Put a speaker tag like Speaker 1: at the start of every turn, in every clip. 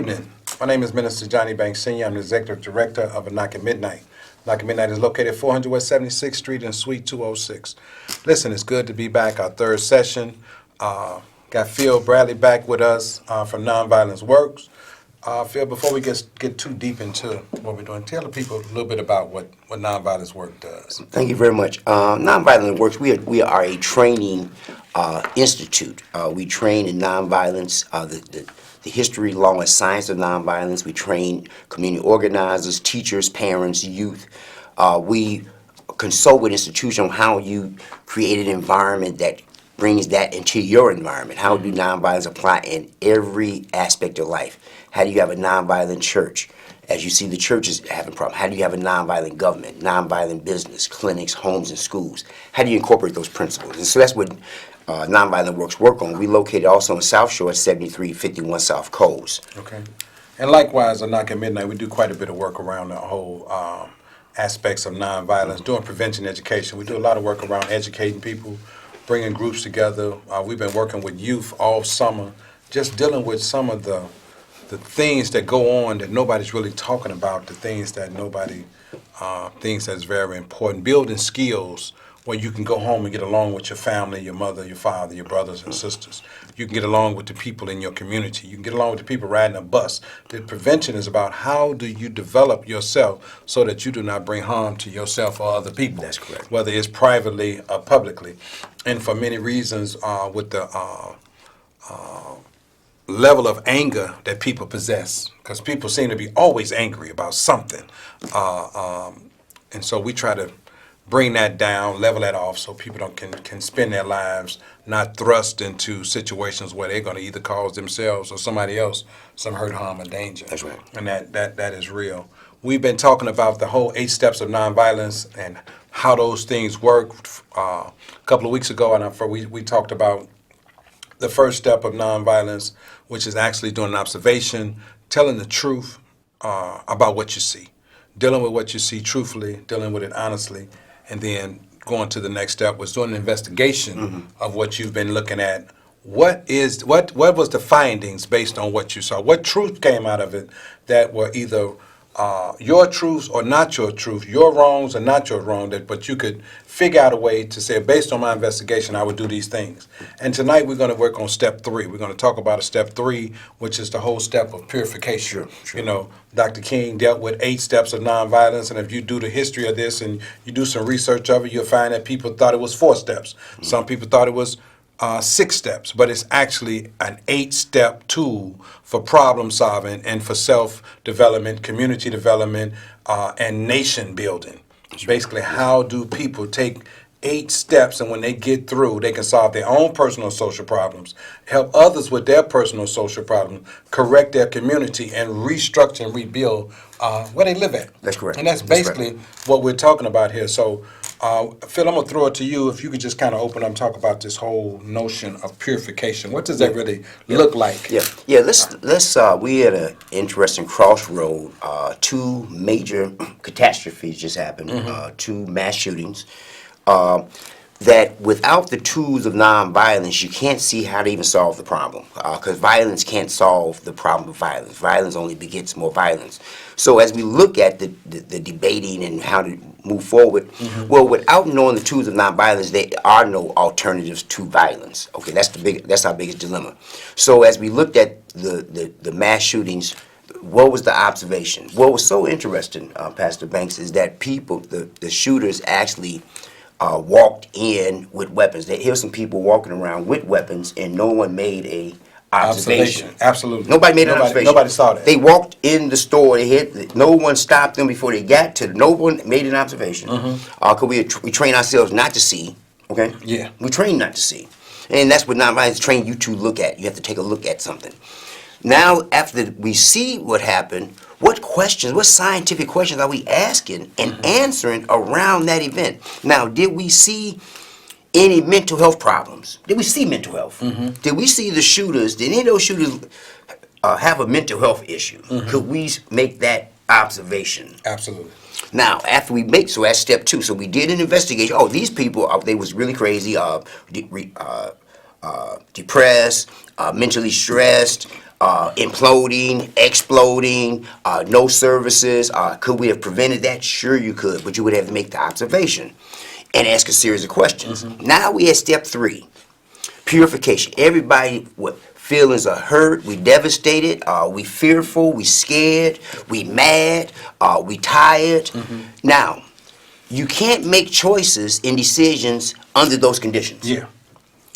Speaker 1: evening. My name is Minister Johnny Banks Sr. I'm the Executive Director of A Knock at Midnight. Knock at Midnight is located at 400 West 76th Street in Suite 206. Listen, it's good to be back, our third session. Got Phil Bradley back with us from Nonviolence Works. Phil, before we get too deep into what we're doing, tell the people a little bit about what Nonviolence Work does.
Speaker 2: Thank you very much. Nonviolent Works, we are a training institute. We train in nonviolence, the history, law, and science of nonviolence. We train community organizers, teachers, parents, youth. We consult with institutions on how you create an environment that brings that into your environment. How do nonviolence apply in every aspect of life? How do you have a nonviolent church? As you see the churches having problems, how do you have a nonviolent government, nonviolent business, clinics, homes, and schools? How do you incorporate those principles? And so that's what Nonviolent Works work on. We located also in South Shore at 7351 South Coles.
Speaker 1: Okay. And likewise, at Knock at Midnight, we do quite a bit of work around the whole aspects of nonviolence, doing prevention education. We do a lot of work around educating people, bringing groups together. We've been working with youth all summer, just dealing with some of the things that go on that nobody's really talking about, the things that nobody thinks that's very important. Building skills where you can go home and get along with your family, your mother, your father, your brothers and sisters. You can get along with the people in your community. You can get along with the people riding a bus. The prevention is about how do you develop yourself so that you do not bring harm to yourself or other people.
Speaker 2: That's correct.
Speaker 1: Whether it's privately or publicly. And for many reasons, with the level of anger that people possess, because people seem to be always angry about something. And so we try to bring that down, level that off so people can spend their lives not thrust into situations where they're going to either cause themselves or somebody else some hurt, harm, or danger.
Speaker 2: That's right.
Speaker 1: And that is real. We've been talking about the whole 8 steps of nonviolence and how those things work. A couple of weeks ago, and we talked about the first step of nonviolence, which is actually doing an observation, telling the truth about what you see, dealing with what you see truthfully, dealing with it honestly, and then going to the next step was doing an investigation of what you've been looking at. What was the findings based on what you saw? What truth came out of it that were either your truths or not your truth, your wrongs or not your wrong, but you could figure out a way to say, based on my investigation, I would do these things. And tonight we're going to work on step 3. We're going to talk about a step 3, which is the whole step of purification.
Speaker 2: Sure.
Speaker 1: You know, Dr. King dealt with 8 steps of nonviolence, and if you do the history of this and you do some research of it, you'll find that people thought it was 4 steps. Some people thought it was 6 steps, but it's actually an 8-step tool for problem solving and for self-development, community development, and nation building. Basically, how do people take 8 steps, and when they get through, they can solve their own personal social problems, help others with their personal social problems, correct their community, and restructure and rebuild where they live at.
Speaker 2: That's correct.
Speaker 1: And that's basically what we're talking about here. So, Phil, I'm going to throw it to you. If you could just kind of open up and talk about this whole notion of purification. What does that really look like?
Speaker 2: Yeah. Let's. We at an interesting crossroad. 2 major catastrophes just happened. 2 mass shootings. That without the tools of nonviolence, you can't see how to even solve the problem. Because violence can't solve the problem of violence. Violence only begets more violence. So as we look at the debating and how to move forward, well, without knowing the tools of nonviolence, there are no alternatives to violence. Okay, that's our biggest dilemma. So as we looked at the mass shootings, what was the observation? What was so interesting, Pastor Banks, is that the shooters actually walked in with weapons. Here's some people walking around with weapons, and no one made a observation.
Speaker 1: Absolutely.
Speaker 2: Nobody made an observation.
Speaker 1: Nobody saw that.
Speaker 2: They walked in the store. No one stopped them before they got to. No one made an observation. Cause we train ourselves not to see. Okay.
Speaker 1: Yeah.
Speaker 2: We train not to see, and that's what nonviolence train you to look at. You have to take a look at something. Now, after we see what happened, what scientific questions are we asking and answering around that event? Now, did we see any mental health problems? Did we see mental health? Did we see the shooters? Did any of those shooters have a mental health issue? Could we make that observation?
Speaker 1: Absolutely.
Speaker 2: Now, after so that's step 2. So we did an investigation. Oh, these people, they was really crazy, depressed, mentally stressed, imploding, exploding, no services. Could we have prevented that? Sure you could, but you would have to make the observation and ask a series of questions. Now we at step 3, purification. Everybody, what feelings are hurt, we devastated, we fearful, we scared, we mad, we tired. Now, you can't make choices and decisions under those conditions.
Speaker 1: Yeah.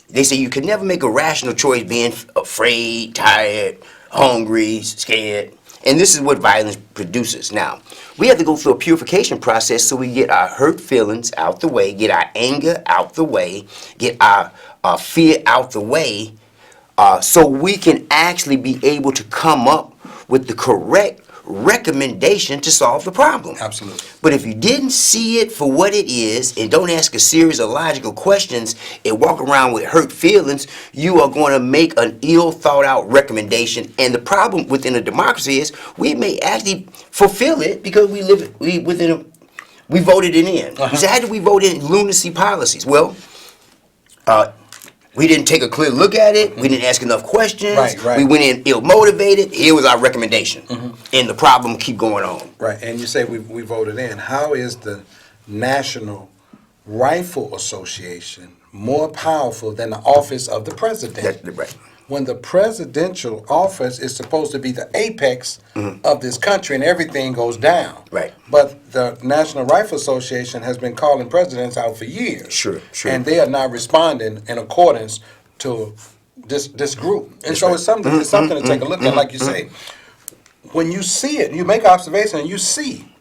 Speaker 2: They say you can never make a rational choice being afraid, tired, hungry, scared. And this is what violence produces. Now, we have to go through a purification process so we get our hurt feelings out the way, get our anger out the way, get our fear out the way, so we can actually be able to come up with the correct recommendation to solve the problem.
Speaker 1: Absolutely.
Speaker 2: But if you didn't see it for what it is and don't ask a series of logical questions and walk around with hurt feelings, you are going to make an ill thought out recommendation. And the problem within a democracy is we may actually fulfill it because we voted it in. You say, how did we vote in lunacy policies? Well, we didn't take a clear look at it. We didn't ask enough questions.
Speaker 1: Right.
Speaker 2: We went in ill-motivated. Here was our recommendation. And the problem keep going on.
Speaker 1: Right, and you say we voted in. How is the National Rifle Association more powerful than the office of the president?
Speaker 2: That's right.
Speaker 1: When the presidential office is supposed to be the apex of this country and everything goes down.
Speaker 2: Right.
Speaker 1: But the National Rifle Association has been calling presidents out for years.
Speaker 2: Sure.
Speaker 1: And they are not responding in accordance to this group. And so it's something to take a look at, like you say. When you see it, you make an observation and you see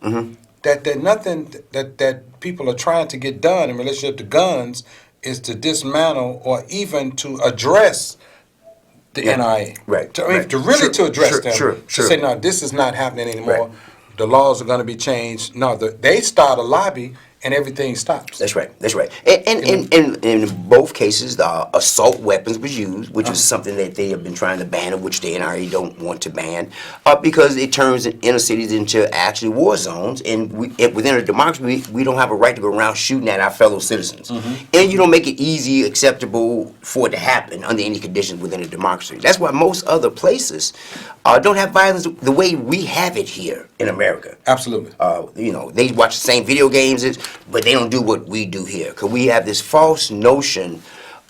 Speaker 1: that there's nothing that people are trying to get done in relationship to guns is to dismantle or even to address the NIA.
Speaker 2: Right.
Speaker 1: To really address them. To say, no, this is not happening anymore.
Speaker 2: Right.
Speaker 1: The laws are going to be changed. No, they start a lobby and everything stops.
Speaker 2: That's right. And in both cases, the assault weapons was used, which is something that they have been trying to ban, which the NRA don't want to ban, because it turns inner cities into actually war zones. And within a democracy, we don't have a right to go around shooting at our fellow citizens. And you don't make it easy, acceptable for it to happen under any conditions within a democracy. That's why most other places don't have violence the way we have it here in America.
Speaker 1: Absolutely.
Speaker 2: They watch the same video games, but they don't do what we do here. Because we have this false notion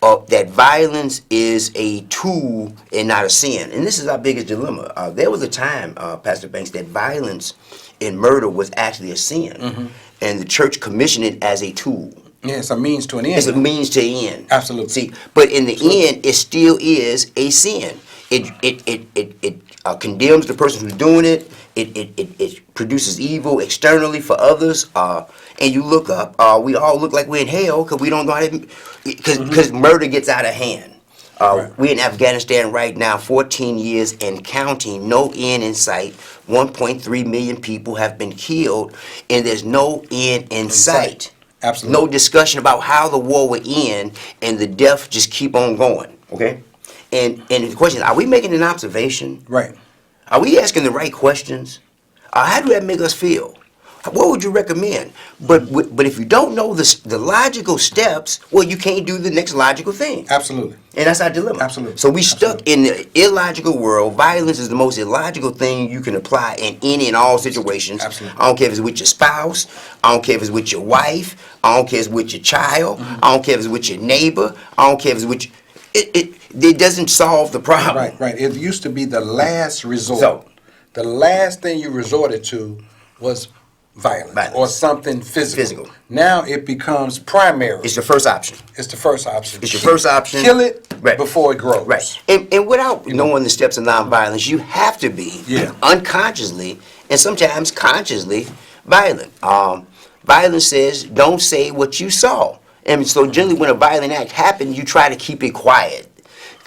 Speaker 2: of that violence is a tool and not a sin. And this is our biggest dilemma. There was a time, Pastor Banks, that violence and murder was actually a sin. And the church commissioned it as a tool.
Speaker 1: Yeah, it's a means to an end.
Speaker 2: It's a means to an end.
Speaker 1: Absolutely.
Speaker 2: See, but in the end, it still is a sin. It condemns the person who's doing it. It produces evil externally for others. And you look up, we all look like we're in hell because we don't know how to, because murder gets out of hand. We're in Afghanistan right now, 14 years and counting, no end in sight. 1.3 million people have been killed, and there's no end in sight.
Speaker 1: Absolutely.
Speaker 2: No discussion about how the war would end, and the death just keep on going. Okay? And the question is, are we making an observation?
Speaker 1: Right.
Speaker 2: Are we asking the right questions? How do that make us feel? What would you recommend? But if you don't know the logical steps, well, you can't do the next logical thing.
Speaker 1: Absolutely.
Speaker 2: And that's our dilemma.
Speaker 1: Absolutely.
Speaker 2: So we stuck in the illogical world. Violence is the most illogical thing you can apply in any and all situations.
Speaker 1: Absolutely.
Speaker 2: I don't care if it's with your spouse. I don't care if it's with your wife. I don't care if it's with your child. I don't care if it's with your neighbor. I don't care if it's with it doesn't solve the problem.
Speaker 1: Right. It used to be the last resort.
Speaker 2: So,
Speaker 1: the last thing you resorted to was violence. Or something physical. Now it becomes primary.
Speaker 2: It's the first option.
Speaker 1: It's the first option.
Speaker 2: It's your first option.
Speaker 1: Kill it before it grows.
Speaker 2: Right. And without knowing the steps of nonviolence, you have to be unconsciously and sometimes consciously violent. Violence says, don't say what you saw. And so generally when a violent act happens, you try to keep it quiet.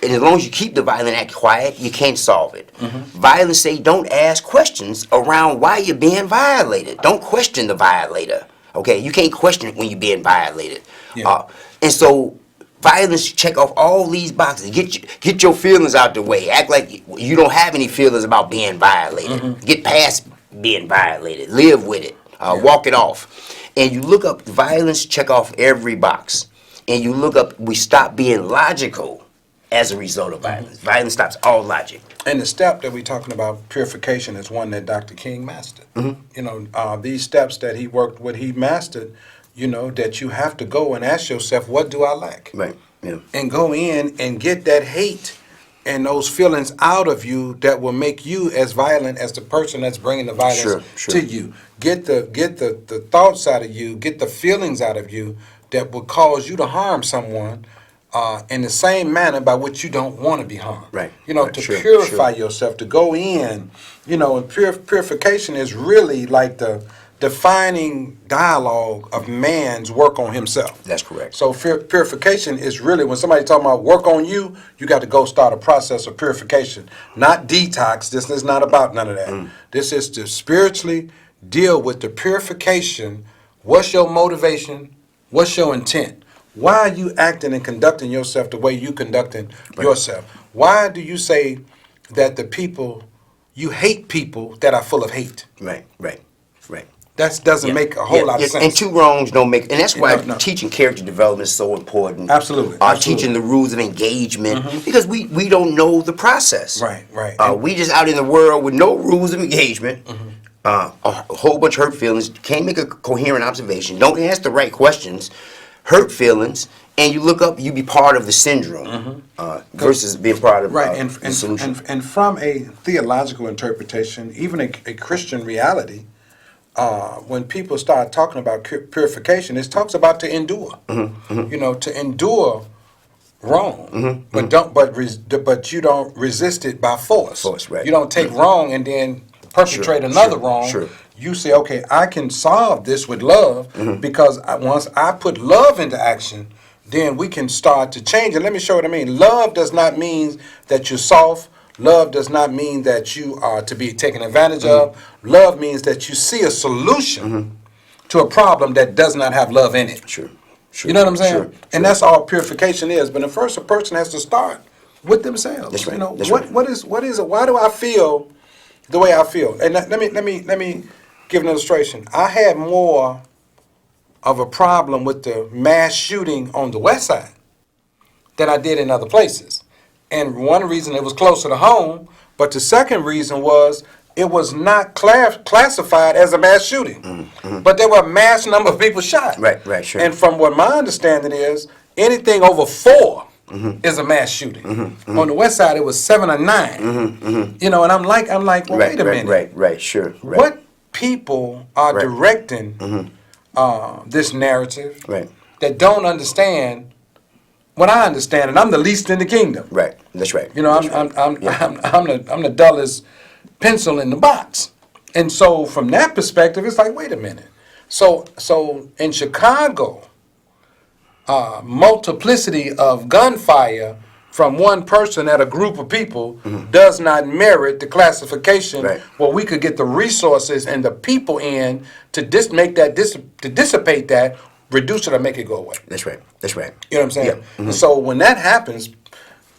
Speaker 2: And as long as you keep the violent act quiet, you can't solve it. Violence say don't ask questions around why you're being violated. Don't question the violator. Okay, you can't question it when you're being violated. And so violence check off all these boxes. Get your feelings out the way. Act like you don't have any feelings about being violated. Get past being violated. Live with it. Walk it off. And you look up violence, check off every box. And you look up, we stop being logical. as a result of violence. Violence stops all logic.
Speaker 1: And the step that we're talking about, purification, is one that Dr. King mastered. You know, these steps that he worked with, he mastered, you know, that you have to go and ask yourself, what do I lack?
Speaker 2: Right. Yeah.
Speaker 1: And go in and get that hate and those feelings out of you that will make you as violent as the person that's bringing the violence
Speaker 2: Sure.
Speaker 1: to you. Get the thoughts out of you, get the feelings out of you that will cause you to harm someone in the same manner by which you don't want to be harmed.
Speaker 2: Right.
Speaker 1: You know,
Speaker 2: Right.
Speaker 1: to
Speaker 2: Sure.
Speaker 1: purify yourself, to go in, you know, and purification is really like the defining dialogue of man's work on himself.
Speaker 2: That's correct.
Speaker 1: So purification is really, when somebody talking about work on you, you got to go start a process of purification, not detox. This is not about none of that. This is to spiritually deal with the purification. What's your motivation? What's your intent? Why are you acting and conducting yourself the way you conducting yourself? Why do you say that you hate people that are full of hate?
Speaker 2: Right.
Speaker 1: That doesn't make a whole lot of sense.
Speaker 2: And two wrongs don't make, and that's why
Speaker 1: No.
Speaker 2: teaching character development is so important.
Speaker 1: Absolutely.
Speaker 2: Teaching the rules of engagement, because we don't know the process.
Speaker 1: Right.
Speaker 2: We just out in the world with no rules of engagement, a whole bunch of hurt feelings, can't make a coherent observation, don't ask the right questions, hurt feelings, and you look up, you be part of the syndrome versus being part of the solution.
Speaker 1: And from a theological interpretation, even a Christian reality, when people start talking about purification, it talks about to endure. You know, to endure wrong, but you don't resist it by force.
Speaker 2: Right.
Speaker 1: You don't take wrong and then perpetrate another wrong.
Speaker 2: Sure.
Speaker 1: You say, okay, I can solve this with love because once I put love into action, then we can start to change it. Let me show you what I mean. Love does not mean that you're soft. Love does not mean that you are to be taken advantage of. Love means that you see a solution to a problem that does not have love in it.
Speaker 2: Sure.
Speaker 1: You know what I'm saying?
Speaker 2: Sure.
Speaker 1: And that's all purification is. But first, a person has to start with themselves.
Speaker 2: That's right.
Speaker 1: You know,
Speaker 2: That's
Speaker 1: what is it? Why do I feel the way I feel? And let me give an illustration. I had more of a problem with the mass shooting on the west side than I did in other places. And one reason, it was closer to home, but the second reason was it was not classified as a mass shooting. But there were a mass number of people shot.
Speaker 2: Right, sure.
Speaker 1: And from what my understanding is, anything over 4 is a mass shooting. On the west side, it was 7 or 9. You know, and I'm like, well, wait a minute.
Speaker 2: Right, sure.
Speaker 1: What people are directing this narrative that don't understand what I understand, and I'm the least in the kingdom.
Speaker 2: Right, that's right.
Speaker 1: You know, I'm the dullest pencil in the box, and so from that perspective, it's like, wait a minute. So in Chicago, multiplicity of gunfire from one person at a group of people does not merit the classification where we could get the resources and the people in to dissipate that, reduce it, or make it go away.
Speaker 2: That's right.
Speaker 1: You know what I'm saying?
Speaker 2: Yeah.
Speaker 1: And so when that happens,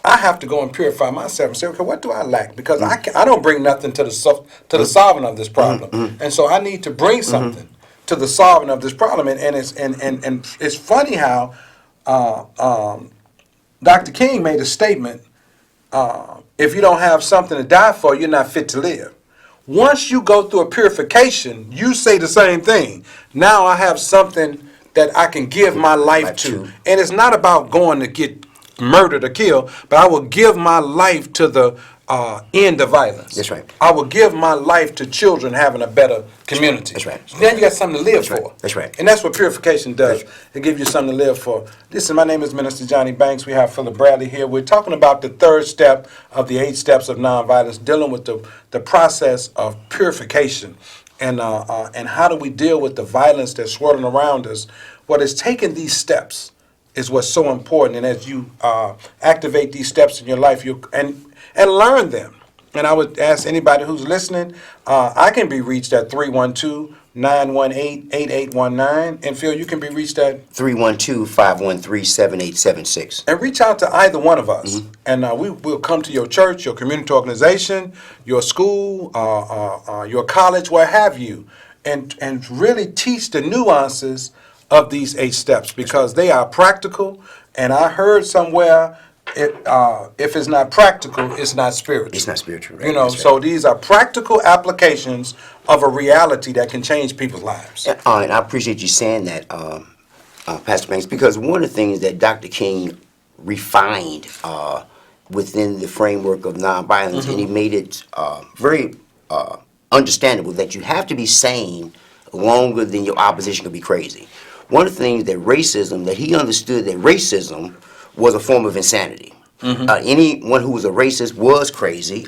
Speaker 1: I have to go and purify myself and say, okay, what do I lack? Because I don't bring nothing to the solving of this problem, and so I need to bring something to the solving of this problem. And it's funny how Dr. King made a statement: if you don't have something to die for, you're not fit to live. Once you go through a purification, you say the same thing. Now I have something that I can give my life to. And it's not about going to get murdered or killed, but I will give my life to the end of violence.
Speaker 2: That's right.
Speaker 1: I will give my life to children having a better community.
Speaker 2: That's right.
Speaker 1: Then you got something to live for.
Speaker 2: That's right.
Speaker 1: And that's what purification does. It gives you something to live for. Listen, my name is Minister Johnny Banks. We have Philip Bradley here. We're talking about the third step of the 8 steps of nonviolence, dealing with the process of purification. And how do we deal with the violence that's swirling around us? What is taking these steps is what's so important. And as you activate these steps in your life, and learn them. And I would ask anybody who's listening, I can be reached at 312-918-8819. And Phil, you can be reached at
Speaker 2: 312-513-7876.
Speaker 1: And reach out to either one of us. And we will come to your church, your community organization, your school, your college, where have you, and really teach the nuances of these 8 steps, because they are practical. And I heard somewhere if it's not practical, it's not spiritual.
Speaker 2: It's not spiritual, right?
Speaker 1: You know,
Speaker 2: That's right.
Speaker 1: so these are practical applications of a reality that can change people's lives.
Speaker 2: And I appreciate you saying that, Pastor Banks, because one of the things that Dr. King refined within the framework of nonviolence, and he made it very understandable that you have to be sane longer than your opposition could be crazy. One of the things that he understood that racism was a form of insanity. Anyone who was a racist was crazy.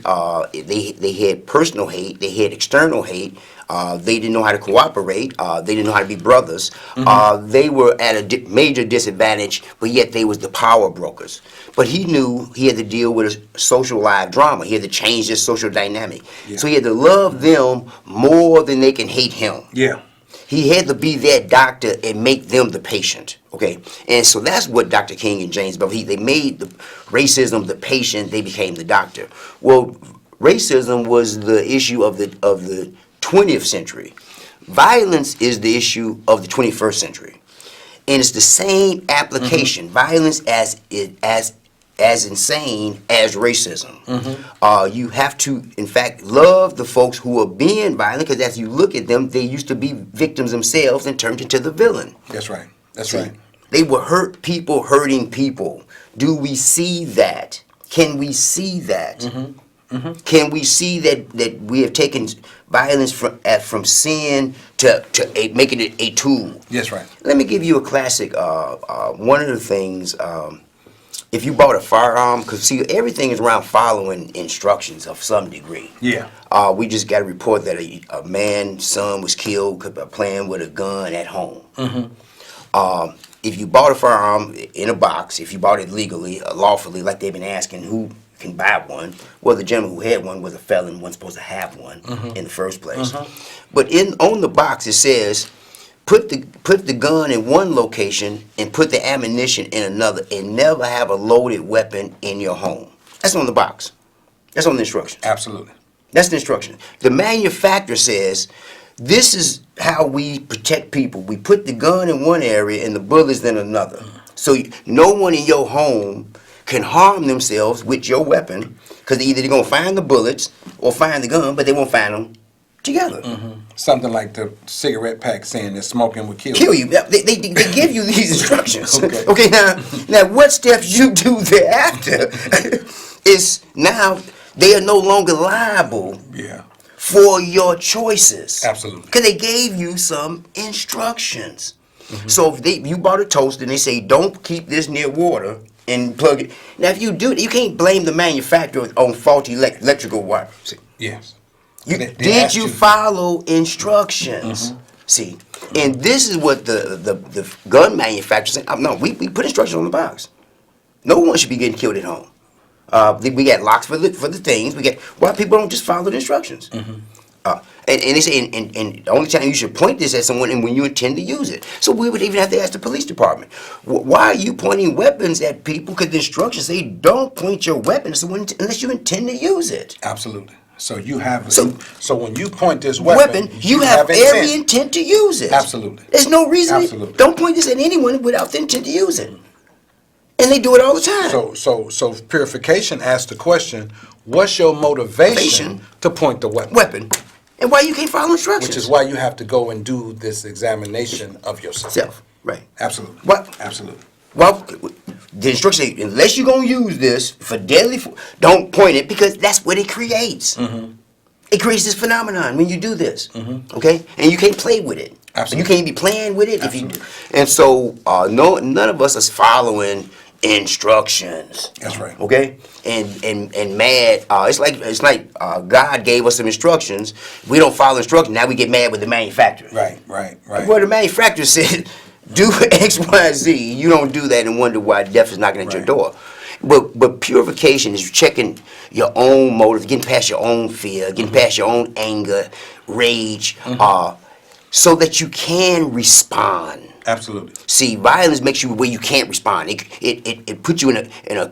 Speaker 2: They had personal hate. They had external hate. They didn't know how to cooperate. They didn't know how to be brothers. They were at a major disadvantage, but yet they was the power brokers. But he knew he had to deal with a social live drama. He had to change this social dynamic.
Speaker 1: Yeah.
Speaker 2: So he had to love them more than they can hate him.
Speaker 1: Yeah.
Speaker 2: He had to be their doctor and make them the patient, okay? And so that's what Dr. King and James Bell, they made the racism the patient, they became the doctor. Well, racism was the issue of the 20th century. Violence is the issue of the 21st century. And it's the same application, violence as insane as racism. You have to, in fact, love the folks who are being violent, because as you look at them, they used to be victims themselves and turned into the villain.
Speaker 1: That's right. That's
Speaker 2: See,
Speaker 1: right.
Speaker 2: They were hurt people hurting people. Do we see that? Can we see that? Can we see that we have taken violence from sin to making it a tool?
Speaker 1: That's right.
Speaker 2: Let me give you a classic. One of the things, if you bought a firearm, because see, everything is around following instructions of some degree.
Speaker 1: Yeah.
Speaker 2: We just got a report that a man's son was killed playing with a gun at home. If you bought a firearm in a box, if you bought it legally, lawfully, like they've been asking who can buy one, well, the gentleman who had one was a felon, wasn't supposed to have one in the first place. But on the box it says, put the gun in one location and put the ammunition in another, and never have a loaded weapon in your home. That's on the box. That's on the instructions.
Speaker 1: Absolutely.
Speaker 2: That's the instruction. The manufacturer says, this is how we protect people. We put the gun in one area and the bullets in another. So no one in your home can harm themselves with your weapon, because either they're going to find the bullets or find the gun, but they won't find them together.
Speaker 1: Something like the cigarette pack saying that smoking would kill
Speaker 2: Kill you. They give you these instructions.
Speaker 1: Okay.
Speaker 2: Okay, now what steps you do thereafter is now they are no longer liable
Speaker 1: Yeah.
Speaker 2: for your choices.
Speaker 1: Absolutely.
Speaker 2: Because they gave you some instructions. So if you bought a toaster and they say, don't keep this near water and plug it. Now, if you do, you can't blame the manufacturer on faulty electrical wire. See,
Speaker 1: Yes.
Speaker 2: did
Speaker 1: asked
Speaker 2: you follow instructions? See, and this is what the gun manufacturers say. No, we put instructions on the box. No one should be getting killed at home. We got locks for the things. Why people don't just follow the instructions? And they say, and the only time you should point this at someone and when you intend to use it. So we would even have to ask the police department, why are you pointing weapons at people? Because the instructions say don't point your weapon at someone unless you intend to use it.
Speaker 1: Absolutely. So you have.
Speaker 2: So-
Speaker 1: So when you point this weapon,
Speaker 2: You have
Speaker 1: intent.
Speaker 2: every intent to use it.
Speaker 1: Absolutely.
Speaker 2: There's no reason.
Speaker 1: Absolutely.
Speaker 2: Don't point this at anyone without the intent to use it. And they do it all the time.
Speaker 1: So purification asks the question: what's your motivation to point the weapon?
Speaker 2: And why you can't follow instructions?
Speaker 1: Which is why you have to go and do this examination of yourself.
Speaker 2: Self, right.
Speaker 1: Absolutely.
Speaker 2: What?
Speaker 1: Absolutely.
Speaker 2: Well, the instructions say, unless you're going to use this for deadly, don't point it, because that's what it creates. It creates this phenomenon when you do this, okay? And you can't play with it.
Speaker 1: Absolutely.
Speaker 2: You can't be playing with it.
Speaker 1: Absolutely.
Speaker 2: And so none of us is following instructions.
Speaker 1: That's right.
Speaker 2: Okay? And mad. It's like God gave us some instructions. We don't follow instructions. Now we get mad with the manufacturer.
Speaker 1: Right.
Speaker 2: Well, the manufacturer said, do X, Y, Z. You don't do that and wonder why death is knocking at your
Speaker 1: Right.
Speaker 2: door. But purification is checking your own motives, getting past your own fear, getting past your own anger, rage, so that you can respond.
Speaker 1: Absolutely.
Speaker 2: See, violence makes you where you can't respond. It puts you in a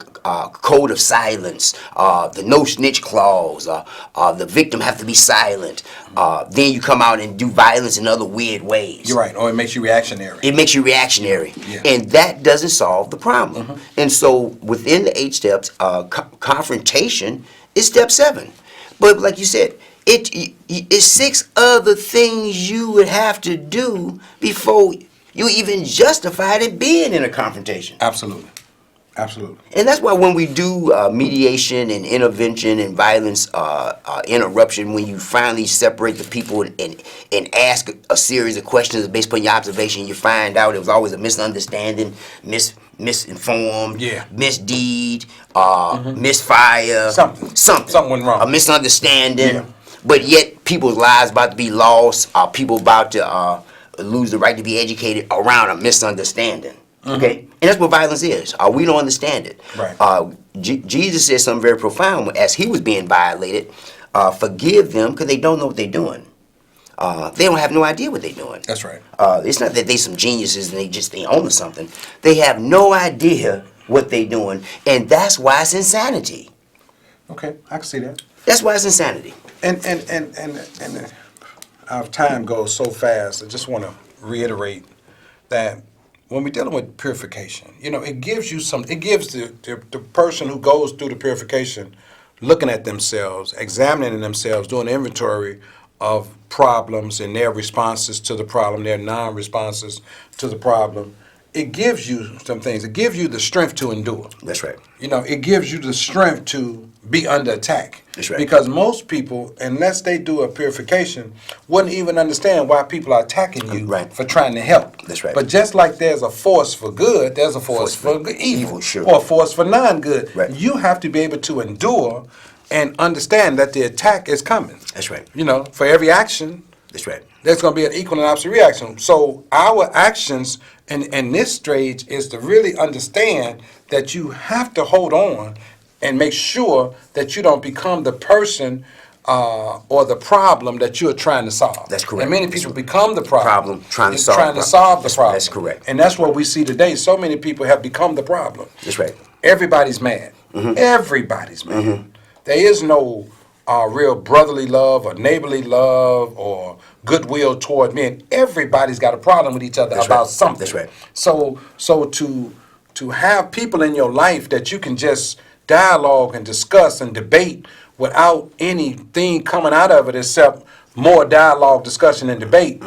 Speaker 2: code of silence. The no snitch clause. The victim have to be silent. Then you come out and do violence in other weird ways.
Speaker 1: You're right. Or it makes you reactionary.
Speaker 2: It makes you reactionary,
Speaker 1: Yeah.
Speaker 2: and that doesn't solve the problem. And so, within the 8 steps, confrontation is step 7. But like you said, it's 6 other things you would have to do before you even justified it being in a confrontation.
Speaker 1: Absolutely. Absolutely.
Speaker 2: And that's why when we do mediation and intervention and violence interruption, when you finally separate the people and ask a series of questions based upon your observation, you find out it was always a misunderstanding, misinformed,
Speaker 1: Yeah.
Speaker 2: misdeed, misfire,
Speaker 1: Something went wrong.
Speaker 2: a misunderstanding.
Speaker 1: Yeah.
Speaker 2: But yet people's lives about to be lost, people about to lose the right to be educated around a misunderstanding. Okay, and that's what violence is. We don't understand it.
Speaker 1: Right.
Speaker 2: Jesus said something very profound as he was being violated. Forgive them because they don't know what they're doing. They don't have no idea what they're doing.
Speaker 1: That's right.
Speaker 2: It's not that they some geniuses and they own something. They have no idea what they're doing, and that's why it's insanity.
Speaker 1: Okay, I can see that.
Speaker 2: That's why it's insanity.
Speaker 1: And our time goes so fast. I just want to reiterate that when we're dealing with purification, it gives you some. It gives the person who goes through the purification, looking at themselves, examining themselves, doing inventory of problems and their responses to the problem, their non-responses to the problem. It gives you some things. It gives you the strength to endure.
Speaker 2: That's right.
Speaker 1: It gives you the strength to be under attack.
Speaker 2: That's right.
Speaker 1: Because most people, unless they do a purification, wouldn't even understand why people are attacking you
Speaker 2: Right.
Speaker 1: for trying to help.
Speaker 2: That's right.
Speaker 1: But just like there's a force for good, there's a force for evil.
Speaker 2: Sure.
Speaker 1: Or a force for non-good.
Speaker 2: Right.
Speaker 1: You have to be able to endure and understand that the attack is coming.
Speaker 2: That's right.
Speaker 1: For every action,
Speaker 2: That's right.
Speaker 1: there's going to be an equal and opposite reaction. So our actions in this stage is to really understand that you have to hold on and make sure that you don't become the person or the problem that you're trying to solve.
Speaker 2: That's correct.
Speaker 1: And many people become the problem.
Speaker 2: Trying to
Speaker 1: It's
Speaker 2: solve
Speaker 1: trying
Speaker 2: the
Speaker 1: to
Speaker 2: problem.
Speaker 1: solve the problem.
Speaker 2: That's correct.
Speaker 1: And that's what we see today. So many people have become the problem.
Speaker 2: That's right.
Speaker 1: Everybody's mad. Everybody's mad. There is no real brotherly love or neighborly love or goodwill toward men. Everybody's got a problem with each other
Speaker 2: That's
Speaker 1: about
Speaker 2: right.
Speaker 1: something.
Speaker 2: That's right.
Speaker 1: So to have people in your life that you can just dialogue and discuss and debate without anything coming out of it except more dialogue, discussion, and debate.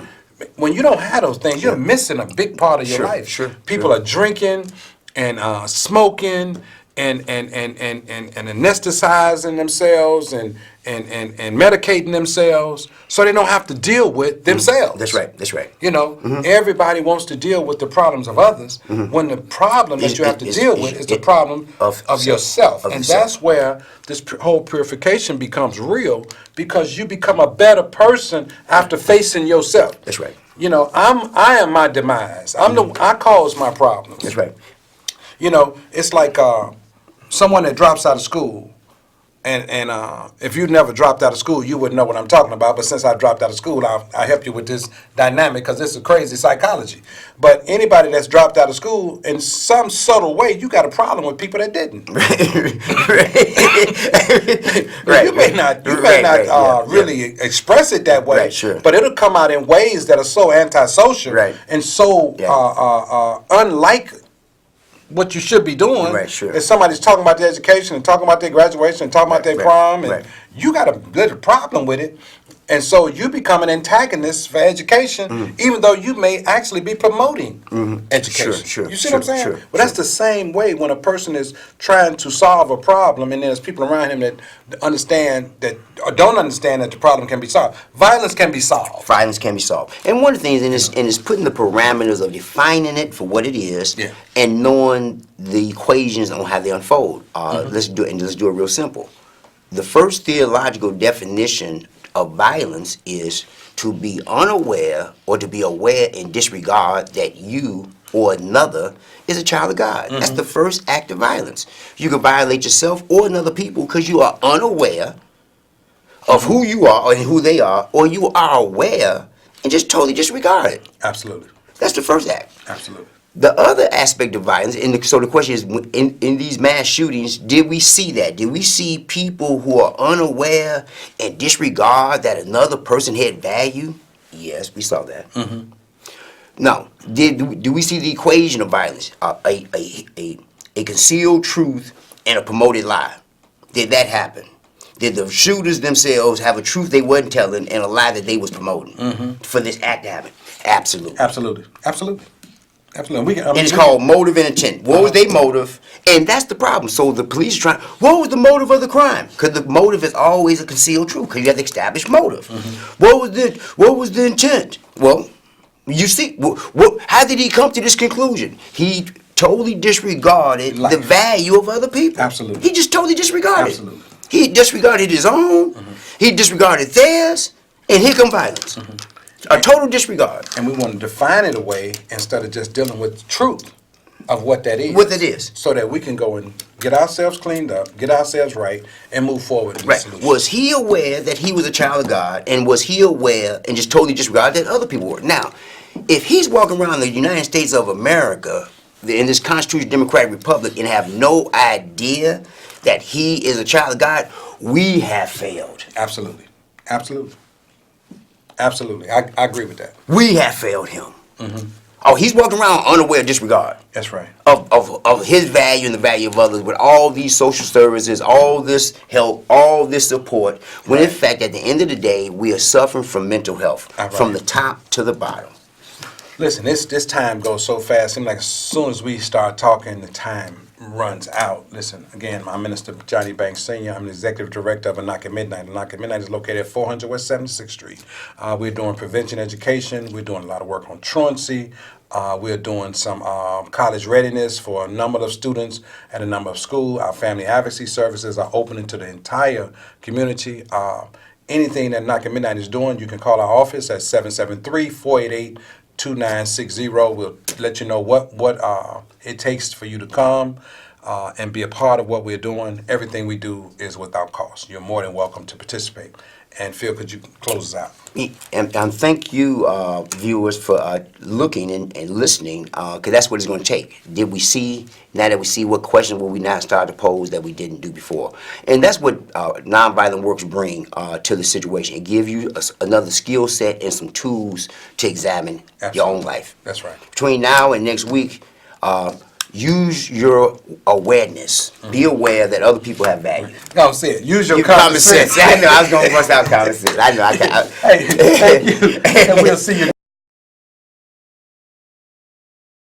Speaker 1: When you don't have those things, you're missing a big part of your
Speaker 2: Sure,
Speaker 1: life.
Speaker 2: sure,
Speaker 1: People
Speaker 2: sure.
Speaker 1: are drinking and smoking and anesthetizing themselves and medicating themselves so they don't have to deal with themselves.
Speaker 2: That's right. That's right.
Speaker 1: Everybody wants to deal with the problems of others when the problem that you have to deal with is the problem of yourself. And that's where this whole purification becomes real because you become a better person after facing yourself.
Speaker 2: That's right.
Speaker 1: I am my demise. I cause my problems.
Speaker 2: That's right.
Speaker 1: It's like someone that drops out of school, and if you never dropped out of school, you wouldn't know what I'm talking about. But since I dropped out of school, I help you with this dynamic because this is crazy psychology. But anybody that's dropped out of school, in some subtle way, you got a problem with people that didn't.
Speaker 2: Right.
Speaker 1: You may not really express it that way,
Speaker 2: Right, sure.
Speaker 1: but it'll come out in ways that are so antisocial
Speaker 2: Right.
Speaker 1: and so unlike what you should be doing.
Speaker 2: Right, sure.
Speaker 1: If somebody's talking about their education and talking about their graduation and talking about their
Speaker 2: Right,
Speaker 1: prom, and
Speaker 2: right.
Speaker 1: you got a little problem with it, and so you become an antagonist for education, even though you may actually be promoting education.
Speaker 2: Sure,
Speaker 1: You see what I'm
Speaker 2: sure,
Speaker 1: saying?
Speaker 2: sure,
Speaker 1: Well, that's the same way when a person is trying to solve a problem, and there's people around him that understand that or don't understand that the problem can be solved. Violence can be solved.
Speaker 2: Violence can be solved. And one of the things, and it's putting the parameters of defining it for what it is,
Speaker 1: Yeah.
Speaker 2: and knowing the equations on how they unfold. Let's do it real simple. The first theological definition of violence is to be unaware or to be aware and disregard that you or another is a child of God. That's the first act of violence. You can violate yourself or another people because you are unaware of who you are and who they are, or you are aware and just totally disregard it.
Speaker 1: Absolutely.
Speaker 2: That's the first act.
Speaker 1: Absolutely.
Speaker 2: The other aspect of violence, so the question is, in these mass shootings, did we see that? Did we see people who are unaware and disregard that another person had value? Yes, we saw that. Now, do we see the equation of violence? A concealed truth and a promoted lie. Did that happen? Did the shooters themselves have a truth they wasn't telling and a lie that they was promoting for this act to happen? Absolutely.
Speaker 1: Absolutely. Absolutely. Absolutely.
Speaker 2: And it's called motive and intent. What was their motive? And that's the problem. So the police are trying, what was the motive of the crime? Because the motive is always a concealed truth, because you have to establish motive. What was the intent? Well, you see, how did he come to this conclusion? He totally disregarded the value of other people.
Speaker 1: Absolutely.
Speaker 2: He just totally disregarded.
Speaker 1: Absolutely.
Speaker 2: He disregarded his own, he disregarded theirs, and here come violence. A total disregard.
Speaker 1: And we want to define it away instead of just dealing with the truth of what that is.
Speaker 2: What it is.
Speaker 1: So that we can go and get ourselves cleaned up, get ourselves right, and move forward. In the
Speaker 2: Right.
Speaker 1: solution.
Speaker 2: Was he aware that he was a child of God, and was he aware and just totally disregarded that other people were? Now, if he's walking around the United States of America in this constitutional democratic republic and have no idea that he is a child of God, we have failed.
Speaker 1: Absolutely. Absolutely. Absolutely. I agree with that.
Speaker 2: We have failed him. Oh, he's walking around unaware of disregard
Speaker 1: That's right.
Speaker 2: of his value and the value of others with all these social services, all this help, all this support, when in fact, at the end of the day, we are suffering from mental health,
Speaker 1: Right.
Speaker 2: from the top to the bottom.
Speaker 1: Listen, this time goes so fast. Seems like as soon as we start talking, the time runs out. Listen, again, I'm Minister Johnny Banks Sr. I'm the Executive Director of Anoka Midnight. Anoka Midnight is located at 400 West 76th Street. We're doing prevention education. We're doing a lot of work on truancy. We're doing some college readiness for a number of students at a number of schools. Our family advocacy services are open to the entire community. Anything that Anoka Midnight is doing, you can call our office at 773-488-2960. We'll let you know what it takes for you to come and be a part of what we're doing. Everything we do is without cost. You're more than welcome to participate. And Phil, could you close us out?
Speaker 2: And thank you, viewers, for looking and listening, because that's what it's going to take. Did we see, now that we see, what questions will we now start to pose that we didn't do before? And that's what nonviolent works bring to the situation. It gives you another skill set and some tools to examine your own life.
Speaker 1: That's right.
Speaker 2: Between now and next week, use your awareness. Be aware that other people have value.
Speaker 1: No, say it. Use your
Speaker 2: Your
Speaker 1: common sense.
Speaker 2: I know I was going to bust out common sense. I know.
Speaker 1: Hey, thank you. And we'll see you.